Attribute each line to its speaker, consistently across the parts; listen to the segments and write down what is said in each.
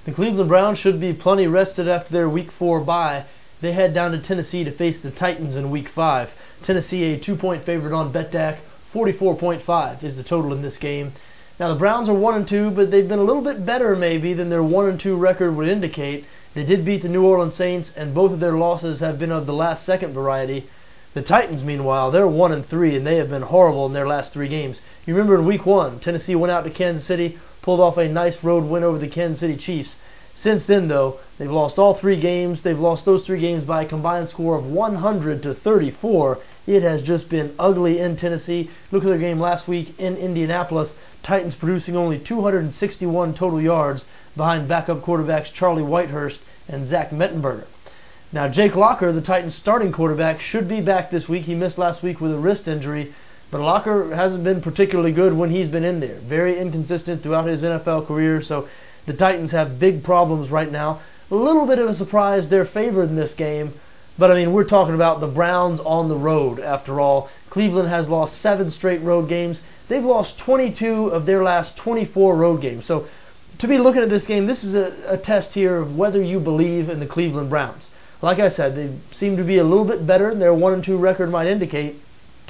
Speaker 1: The Cleveland Browns should be plenty rested after their Week 4 bye. They head down to Tennessee to face the Titans in Week 5. Tennessee a 2-point favorite on BETDAQ. 44.5 is the total in this game. Now the Browns are 1-2, but they've been a little bit better maybe than their 1-2 record would indicate. They did beat the New Orleans Saints, and both of their losses have been of the last-second variety. The Titans, meanwhile, they're 1-3, and they have been horrible in their last 3 games. You remember in Week 1, Tennessee went out to Kansas City, pulled off a nice road win over the Kansas City Chiefs. Since then, though, they've lost all 3 games. They've lost those 3 games by a combined score of 100-34. It has just been ugly in Tennessee. Look at their game last week in Indianapolis. Titans producing only 261 total yards behind backup quarterbacks Charlie Whitehurst and Zach Mettenberger. Now, Jake Locker, the Titans' starting quarterback, should be back this week. He missed last week with a wrist injury, but Locker hasn't been particularly good when he's been in there. Very inconsistent throughout his NFL career, so the Titans have big problems right now. A little bit of a surprise they're favored in this game, but I mean, we're talking about the Browns on the road after all. Cleveland has lost 7 straight road games. They've lost 22 of their last 24 road games. So to be looking at this game, this is a test here of whether you believe in the Cleveland Browns. Like I said, they seem to be a little bit better than their 1-2 record might indicate,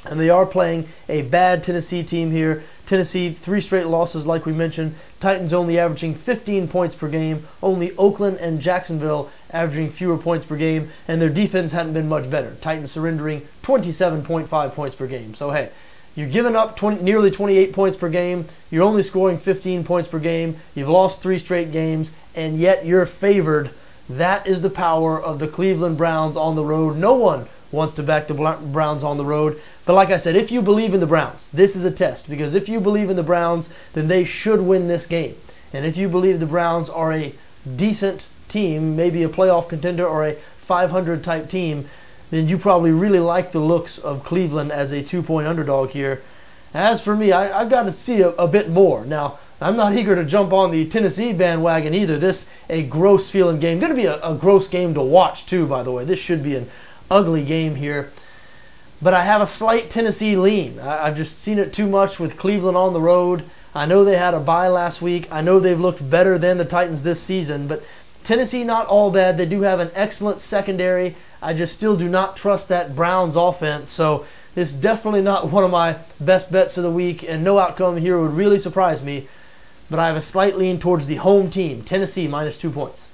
Speaker 1: and they are playing a bad Tennessee team here. Tennessee, 3 straight losses like we mentioned. Titans only averaging 15 points per game. Only Oakland and Jacksonville averaging fewer points per game, and their defense hadn't been much better. Titans surrendering 27.5 points per game. So hey, you're giving up nearly 28 points per game. You're only scoring 15 points per game. You've lost 3 straight games, and yet you're favored. That is the power of the Cleveland Browns on the road. No one wants to back the Browns on the road. But like I said, if you believe in the Browns, this is a test. Because if you believe in the Browns, then they should win this game. And if you believe the Browns are a decent team, maybe a playoff contender or a 500 type team, then you probably really like the looks of Cleveland as a 2-point underdog here. As for me, I've got to see a bit more. Now, I'm not eager to jump on the Tennessee bandwagon either. This a gross feeling game. Going to be a gross game to watch too, by the way. This should be an ugly game here. But I have a slight Tennessee lean. I've just seen it too much with Cleveland on the road. I know they had a bye last week. I know they've looked better than the Titans this season. But Tennessee, not all bad. They do have an excellent secondary. I just still do not trust that Browns offense. So this is definitely not one of my best bets of the week. And no outcome here would really surprise me. But I have a slight lean towards the home team, Tennessee, -2 points.